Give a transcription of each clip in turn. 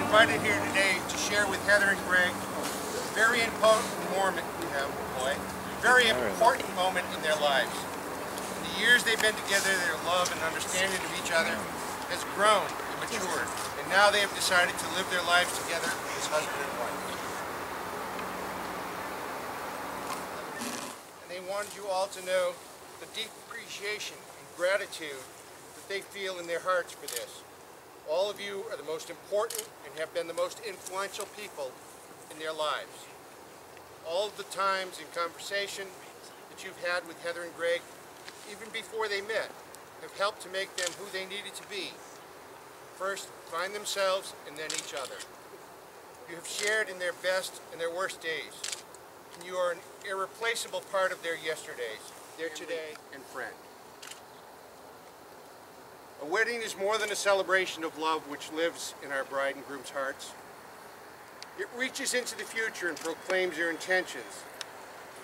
invited here today to share with Heather and Greg a very important moment in their lives. In the years they've been together, their love and understanding of each other has grown and matured, and now they have decided to live their lives together as husband and wife. And they wanted you all to know the deep appreciation and gratitude that they feel in their hearts for this. All of you are the most important and have been the most influential people in their lives. All of the times and conversation that you've had with Heather and Greg, even before they met, have helped to make them who they needed to be. First, find themselves and then each other. You have shared in their best and their worst days, and you are an irreplaceable part of their yesterdays, their today, and friend. A wedding is more than a celebration of love which lives in our bride and groom's hearts. It reaches into the future and proclaims their intentions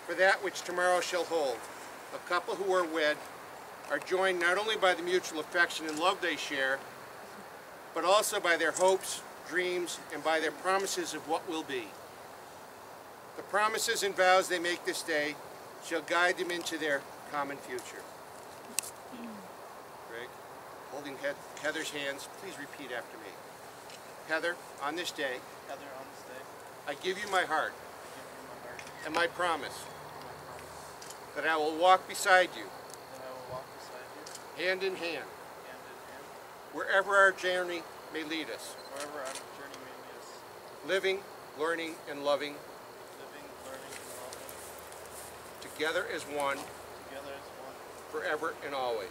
for that which tomorrow shall hold. A couple who are wed are joined not only by the mutual affection and love they share, but also by their hopes, dreams, and by their promises of what will be. The promises and vows they make this day shall guide them into their common future. Greg, holding Heather's hands, please repeat after me. Heather, on this day, I give you my heart and my promise that I will walk beside you, hand in hand, wherever our journey may lead us, living, learning, and loving, together as one, forever and always.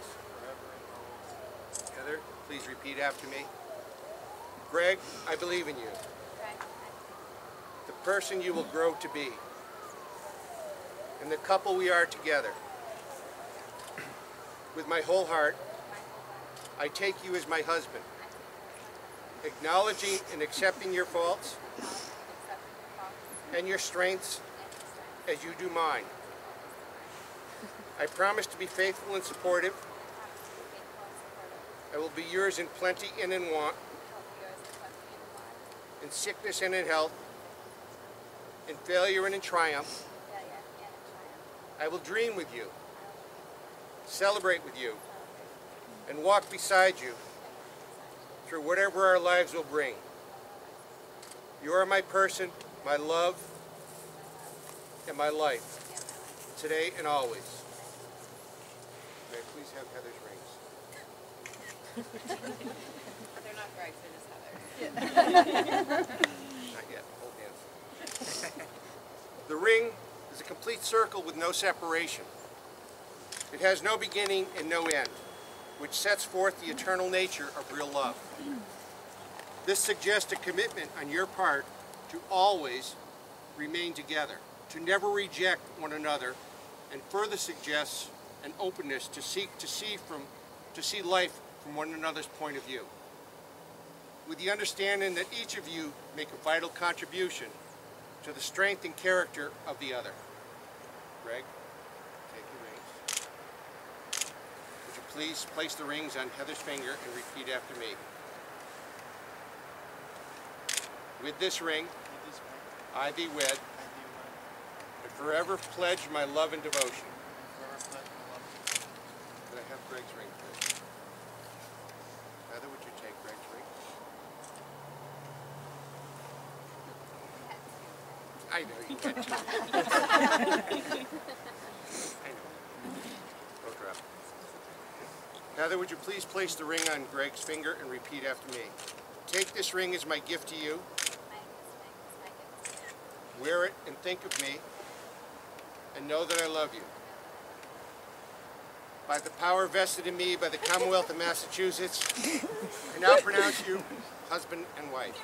Heather, please repeat after me. Greg, I believe in you, the person you will grow to be, and the couple we are together. With my whole heart, I take you as my husband, acknowledging and accepting your faults and your strengths as you do mine. I promise to be faithful and supportive. I will be yours in plenty and in want, in sickness and in health, in failure and in triumph. I will dream with you, celebrate with you, and walk beside you through whatever our lives will bring. You are my person, my love, and my life, today and always. May I please have Heather's rings? They're not Greg's, they're just Heather. Not yet. Hold hands. The ring is a complete circle with no separation. It has no beginning and no end, which sets forth the eternal nature of real love. This suggests a commitment on your part to always remain together, to never reject one another, and further suggests an openness to see life from one another's point of view, with the understanding that each of you make a vital contribution to the strength and character of the other. Greg, take your rings. Would you please place the rings on Heather's finger and repeat after me. With this ring, I thee wed, and forever pledge my love and devotion. Could I have Greg's ring, please? Heather, would you take Greg's ring? I know you can too. I know. Don't drop. Heather, would you please place the ring on Greg's finger and repeat after me. Take this ring as my gift to you. Wear it and think of me, and know that I love you. By the power vested in me by the Commonwealth of Massachusetts, I now pronounce you husband and wife.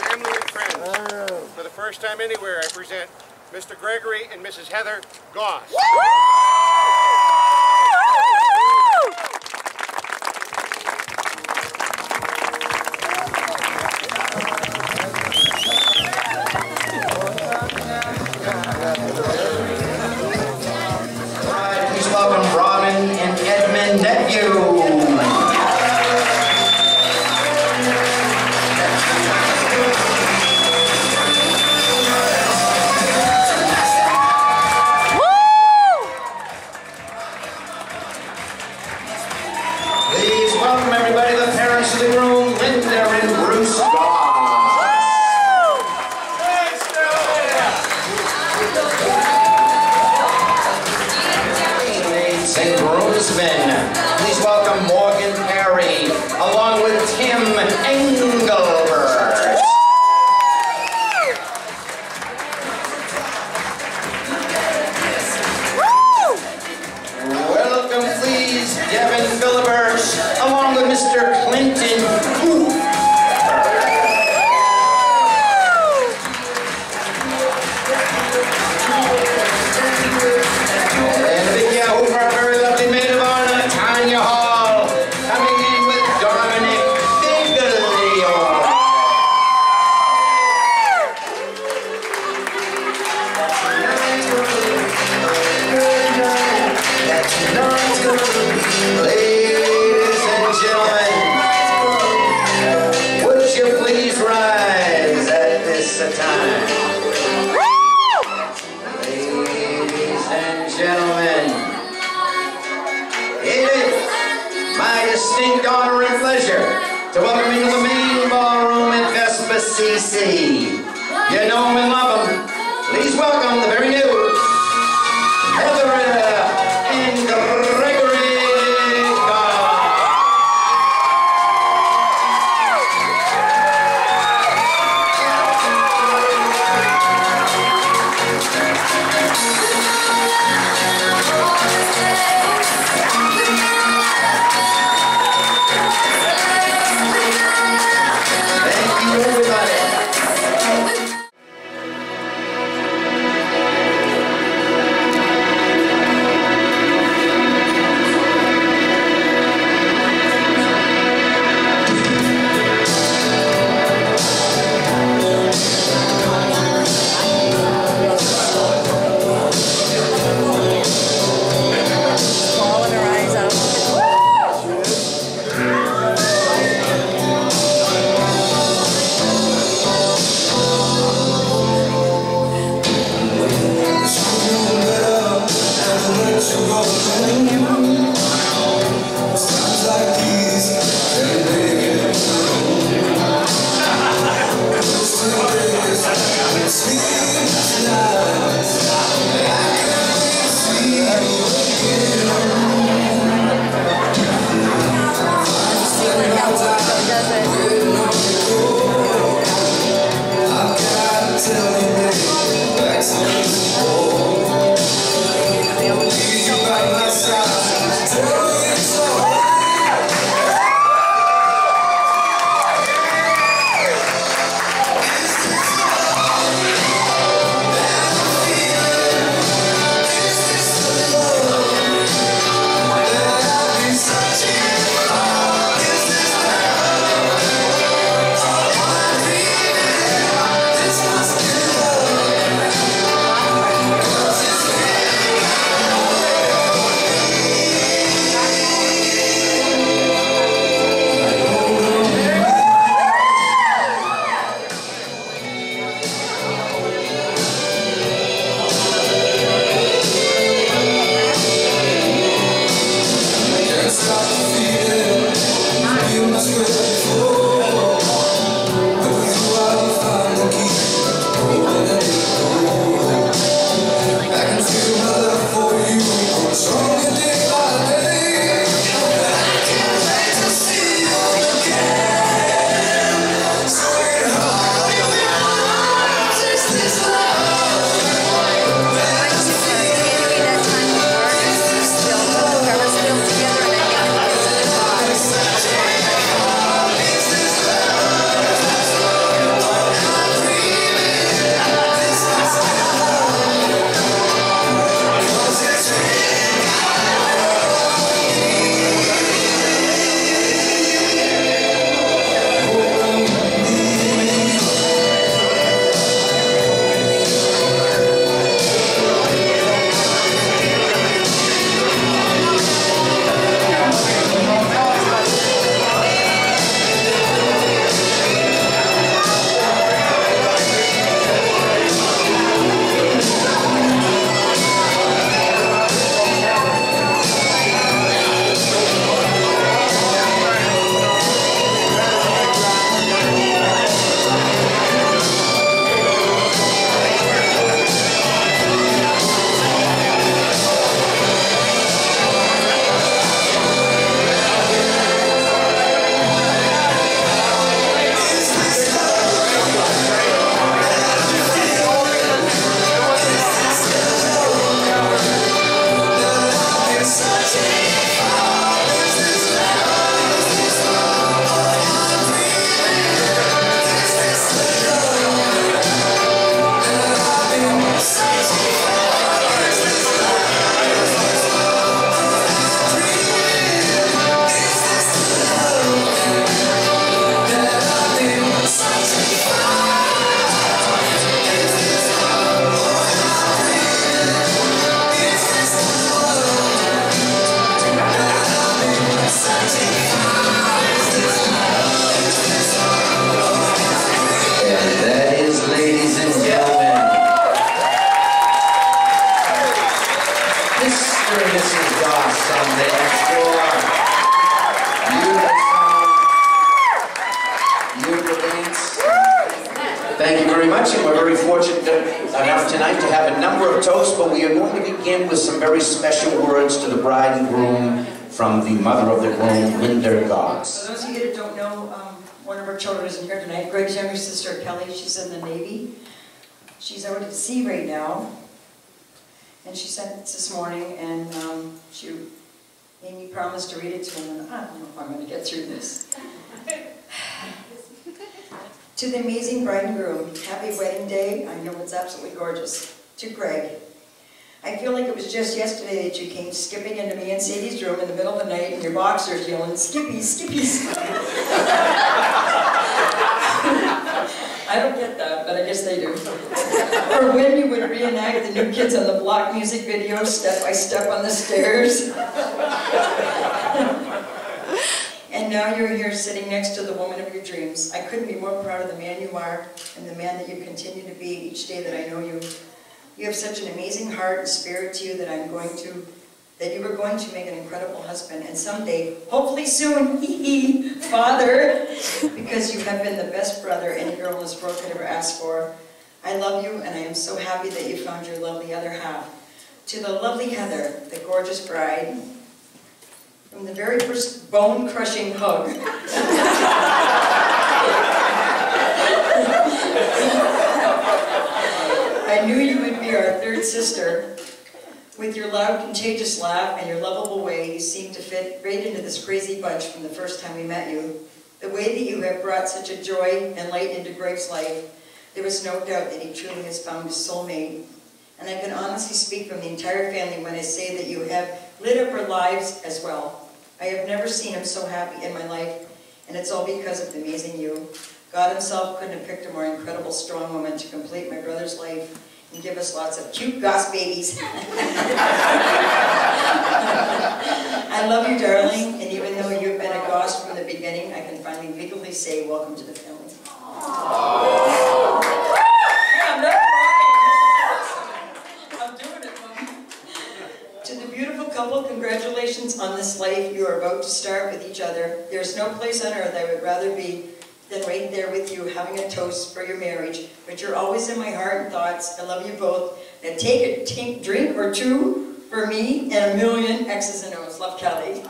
Family and friends, for the first time anywhere, I present Mr. Gregory and Mrs. Heather Goss. Yeah. Please welcome everybody, the parents of the groom, Linda and Bruce Goss. Maids and groomsmen, please welcome Morgan Perry, along with Tim Engelbert. Welcome, please, Devin Philibert, along with Mr. Clinton Cooper. And a big yahoo for our very lovely maid of honor, Tanya Hall, coming in with Dominic Biglio. That's not good. Mr. and Mrs. Goss on there for beautiful dance. Thank you very much, and we're very fortunate enough tonight to have a number of toasts, but we are going to begin with some very special words to the bride and groom from the mother of the groom, Linda Goss. For those of you that don't know, one of our children isn't here tonight. Greg's younger sister, Kelly, she's in the Navy. She's out at sea right now. And she sent it this morning, and she made me promise to read it to him, and I don't know if I'm going to get through this. To the amazing bride and groom, happy wedding day. I know it's absolutely gorgeous. To Greg, I feel like it was just yesterday that you came skipping into me and Sadie's room in the middle of the night in your boxers yelling, "Skippy, Skippy, Skippy." I don't get that, but I guess they do. Or when you would reenact the New Kids on the Block music video, step by step on the stairs. And now you're here sitting next to the woman of your dreams. I couldn't be more proud of the man you are and the man that you continue to be each day that I know you. You have such an amazing heart and spirit to you that you are going to make an incredible husband, and someday, hopefully soon, father, because you have been the best brother any girl in this world could ever ask for. I love you, and I am so happy that you found your lovely other half. To the lovely Heather, the gorgeous bride, from the very first bone-crushing hug. I knew you would be our third sister. With your loud, contagious laugh and your lovable way, you seem to fit right into this crazy bunch from the first time we met you. The way that you have brought such a joy and light into Greg's life, there was no doubt that he truly has found his soulmate. And I can honestly speak from the entire family when I say that you have lit up our lives as well. I have never seen him so happy in my life, and it's all because of the amazing you. God himself couldn't have picked a more incredible, strong woman to complete my brother's life and give us lots of cute goss babies. I love you, darling, and even though you've been a goss from the beginning, I can finally legally say welcome to the family. I'm not crying. I'm doing it, Mom. To the beautiful couple, congratulations on this life you are about to start with each other. There's no place on earth I would rather be than right there with you having a toast for your marriage. But you're always in my heart and thoughts. I love you both. Now take a drink or two for me and a million X's and O's. Love, Kelly.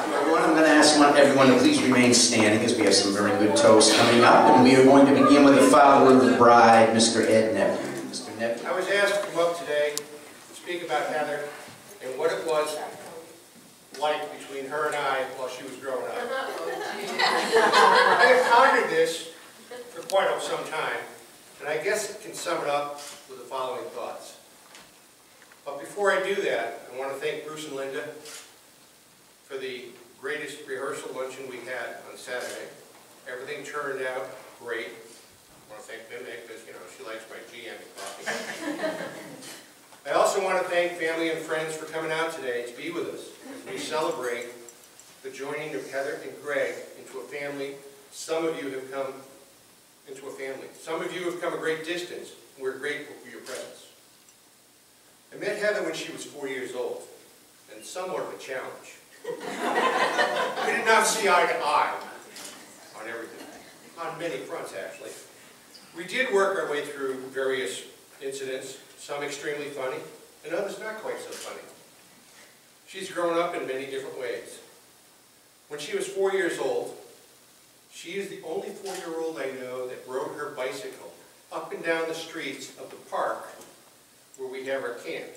Everyone, I'm going to ask everyone to please remain standing as we have some very good toasts coming up, and we are going to begin with the father of the bride, Mr. Ed Nephew. Mr. Nephew. I was asked to come up today to speak about Heather and what it was like between her and I while she was growing up. I have pondered this for quite some time, and I guess it can sum it up with the following thoughts. But before I do that, I want to thank Bruce and Linda for the greatest rehearsal luncheon we had on Saturday. Everything turned out great. I want to thank Mimic because, you know, she likes my GM coffee. I also want to thank family and friends for coming out today to be with us as we celebrate the joining of Heather and Greg into a family. Some of you have come into a family. Some of you have come a great distance, and we're grateful for your presence. I met Heather when she was 4 years old, and somewhat of a challenge. We did not see eye to eye on everything, on many fronts actually. We did work our way through various incidents, some extremely funny, and others not quite so funny. She's grown up in many different ways. When she was 4 years old, she is the only 4-year-old I know that rode her bicycle up and down the streets of the park where we have our camp.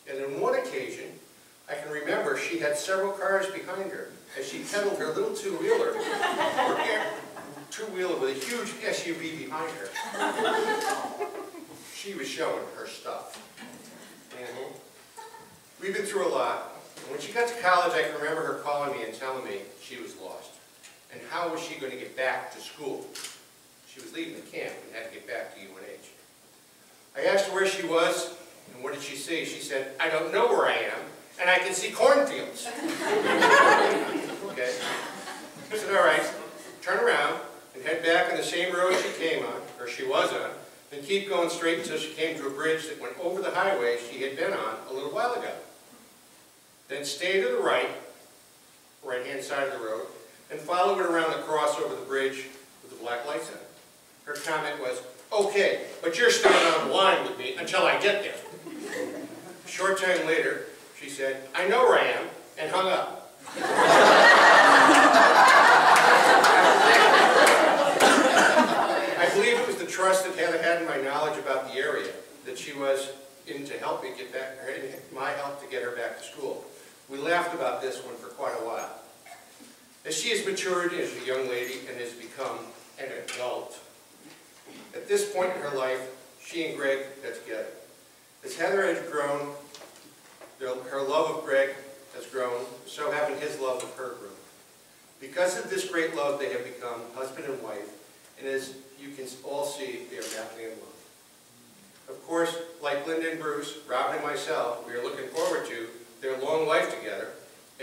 And on one occasion, I can remember she had several cars behind her as she pedaled her little two-wheeler with a huge SUV behind her. She was showing her stuff. We've been through a lot. And when she got to college, I can remember her calling me and telling me she was lost. And how was she going to get back to school? She was leaving the camp and had to get back to UNH. I asked her where she was, and what did she say? She said, "I don't know where I am, and I can see cornfields." going straight until she came to a bridge that went over the highway she had been on a little while ago. Then stay to the right-hand side of the road, and follow it around the cross over the bridge with the black lights on it. Her comment was, "Okay, but you're staying on the line with me until I get there." A short time later, she said, "I know where I am," and hung up. I believe it was the trust that Heather had in my knowledge about the area that she was in to help me get back, or in my help to get her back to school. We laughed about this one for quite a while. As she has matured as a young lady and has become an adult, at this point in her life, she and Greg got together. As Heather has grown, her love of Greg has grown, so having his love of her grew. Because of this great love, they have become husband and wife, and as you can all see, they are madly in love. Of course, like Linda and Bruce, Robin and myself, we are looking forward to their long life together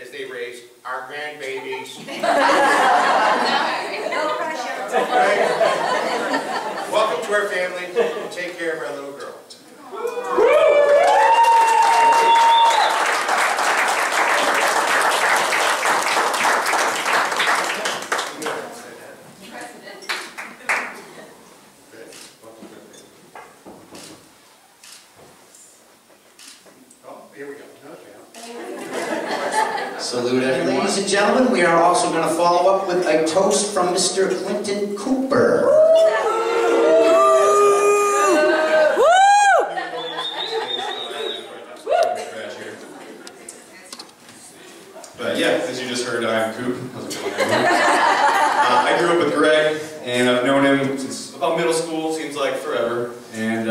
as they raise our grandbabies. No pressure. Welcome to our family, and take care of our little girl. Here we go. Salute everyone. Ladies and gentlemen, we are also going to follow up with a toast from Mr. Clinton Cooper. But yeah, as you just heard, I'm Coop. How's it going, everyone? I grew up with Greg, and I've known him since about middle school, seems like forever. And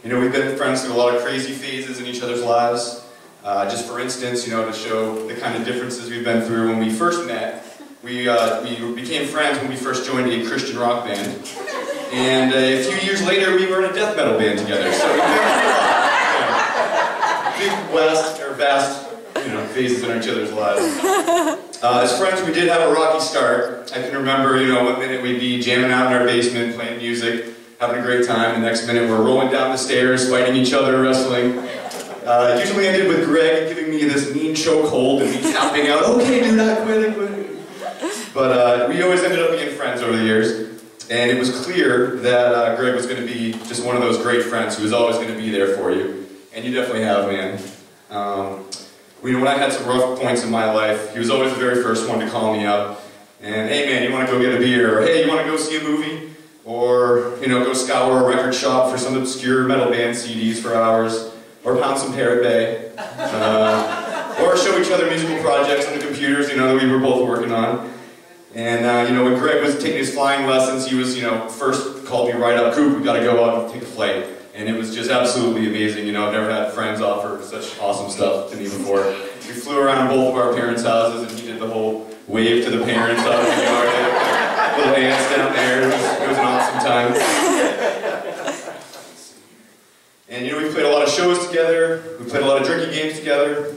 you know, we've been friends through a lot of crazy phases in each other's lives. Just for instance, you know, to show the kind of differences we've been through, when we first met, we became friends when we first joined a Christian rock band. And a few years later, we were in a death metal band together. So we've been through a lot. Big, vast, you know, phases in each other's lives. As friends, we did have a rocky start. I can remember, you know, one minute we'd be jamming out in our basement, playing music, having a great time. The next minute, we're rolling down the stairs, fighting each other, wrestling. Usually ended with Greg giving me this mean chokehold and me tapping out, "Okay, dude, I quit. But we always ended up being friends over the years. And it was clear that Greg was going to be just one of those great friends who was always going to be there for you. And you definitely have, man. When I had some rough points in my life, he was always the very first one to call me up. And, "Hey man, you want to go get a beer?" Or, "Hey, you want to go see a movie?" Or, you know, go scour a record shop for some obscure metal band CDs for hours. Or pound some Parrot Bay. Or show each other musical projects on the computers, you know, that we were both working on. And, you know, when Greg was taking his flying lessons, he was, you know, first called me right up, "Coop, we got to go out and take a flight." And it was just absolutely amazing. You know, I've never had friends offer such awesome stuff to me before. We flew around both of our parents' houses, and he did the whole wave to the parents out in the yard. Little ants down there. It was an awesome time. And, you know, we've played a lot of shows together. We played a lot of drinking games together.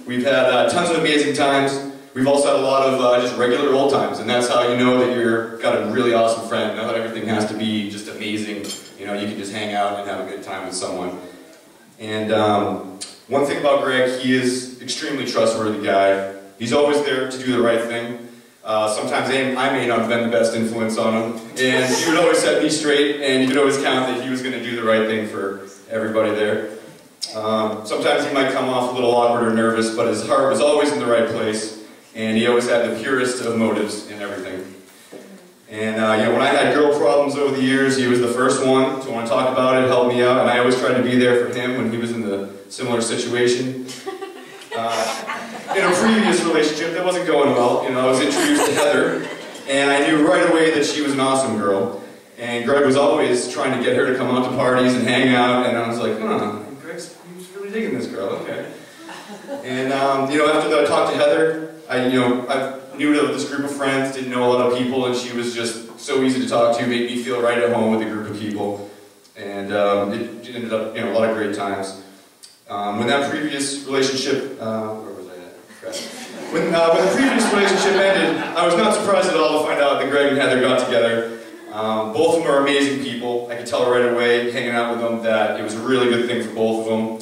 We've had tons of amazing times. We've also had a lot of just regular old times, and that's how you know that you've got a really awesome friend. Not everything has to be just amazing. You know, you can just hang out and have a good time with someone. And one thing about Greg, he is extremely trustworthy guy. He's always there to do the right thing. Sometimes I may not have been the best influence on him, and he would always set me straight, and you could always count that he was going to do the right thing for everybody there. Sometimes he might come off a little awkward or nervous, but his heart was always in the right place, and he always had the purest of motives in everything. And you know, when I had girl problems over the years, he was the first one to want to talk about it, help me out, and I always tried to be there for him when he was in a similar situation. In a previous relationship that wasn't going well, you know, I was introduced to Heather, and I knew right away that she was an awesome girl. And Greg was always trying to get her to come out to parties and hang out, and I was like, huh, Greg's really digging this girl, okay. And you know, after that I talked to Heather, I knew of this group of friends, didn't know a lot of people, and she was just so easy to talk to, made me feel right at home with a group of people. And it ended up, you know, a lot of great times. When that previous relationship, where was I at? When the previous relationship ended, I was not surprised at all to find out that Greg and Heather got together. Both of them are amazing people. I could tell right away, hanging out with them, that it was a really good thing for both of them.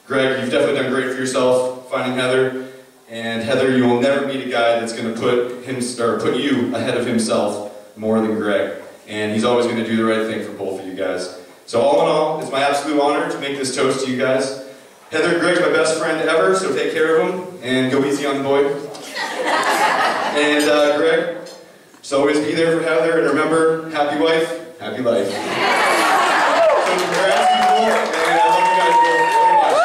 Greg, you've definitely done great for yourself finding Heather. And Heather, you will never meet a guy that's going to put you ahead of himself more than Greg. And he's always going to do the right thing for both of you guys. So all in all, it's my absolute honor to make this toast to you guys. Heather and Greg's my best friend ever, so take care of him and go easy on the boy. And Greg, just always be there for Heather, and remember, happy wife, happy life. So congrats, people, and I love you guys both very much.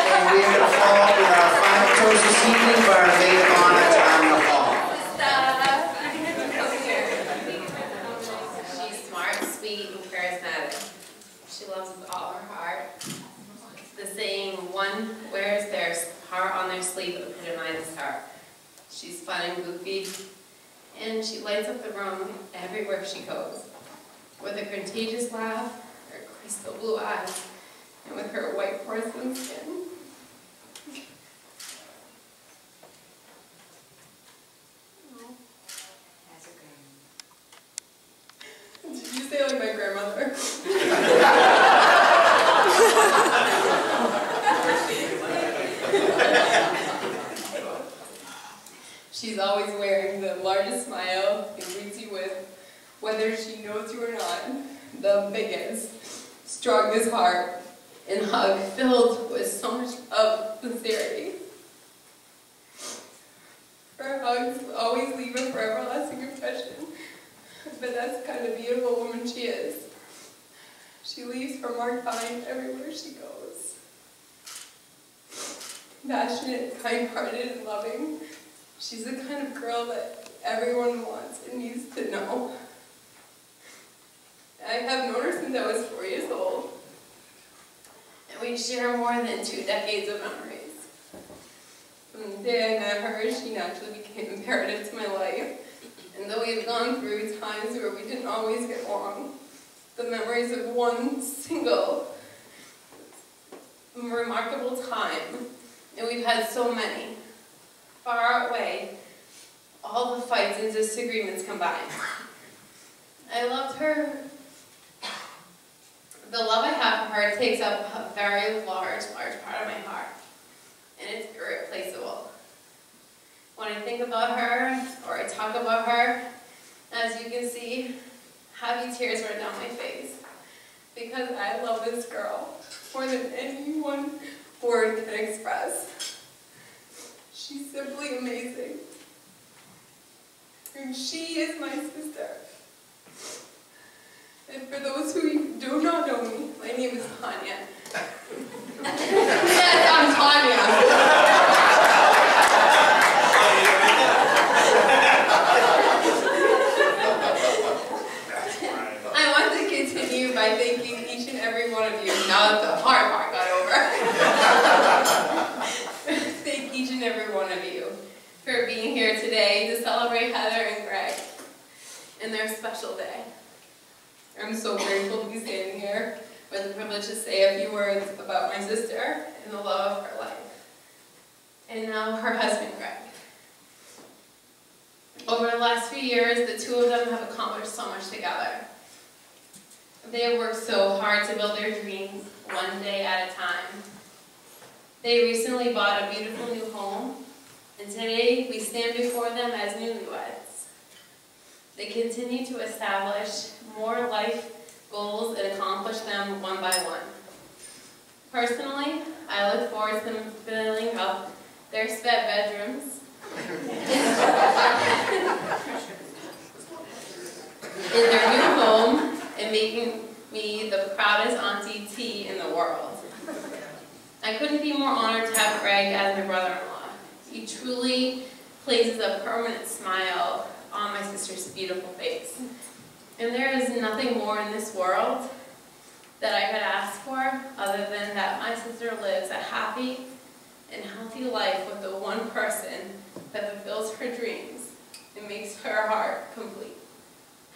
And we're going to follow up with our final toast this evening by our maid of honor, Tanya Hall. She's smart, sweet, and charismatic. She loves with all her heart. The saying, one wears their heart on their sleeve epitomizes her. She's fun and goofy, and she lights up the room everywhere she goes. With a contagious laugh, her crystal blue eyes, and with her white porcelain skin. Did you say like my grandmother? She's always wearing the largest smile and greets you with, whether she knows you or not, the biggest, strongest heart and hug filled with so much of sincerity. Her hugs always leave a forever lasting impression, but that's the kind of beautiful woman she is. She leaves her mark behind everywhere she goes. Passionate, kind-hearted, and loving. She's the kind of girl that everyone wants and needs to know. I have known her since I was 4 years old, and we share more than 2 decades of memories. From the day I met her, she naturally became imperative to my life, and though we've gone through times where we didn't always get along, the memories of one single remarkable time, and we've had so many, far away, all the fights and disagreements combined. I loved her. The love I have for her takes up a very large part of my heart, and it's irreplaceable. When I think about her, or I talk about her, as you can see, happy tears run down my face, because I love this girl more than any one word can express. She's simply amazing. And she is my sister. And for those who do not know me, my name is Tanya. Yes, I'm Tanya. I want to continue by thanking each and every one of you, now that the hard part got over. Thank each and every one of you for being here today to celebrate Heather and Greg in their special day. I'm so grateful to be standing here with the privilege to say a few words about my sister and the love of her life. And now her husband, Greg. Over the last few years, the two of them have accomplished so much together. They have worked so hard to build their dreams one day at a time. They recently bought a beautiful new home, and today we stand before them as newlyweds. They continue to establish more life goals and accomplish them one by one. Personally, I look forward to them filling up their spare bedrooms in their new home and making me the proudest Auntie T in the world. I couldn't be more honored to have Greg as my brother-in-law. He truly places a permanent smile on my sister's beautiful face. And there is nothing more in this world that I could ask for other than that my sister lives a happy and healthy life with the one person that fulfills her dreams and makes her heart complete.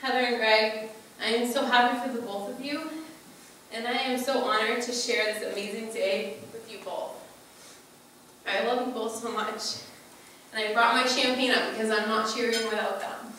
Heather and Greg, I am so happy for the both of you, and I am so honored to share this amazing day with you both. I love you both so much, and I brought my champagne up because I'm not cheering without them.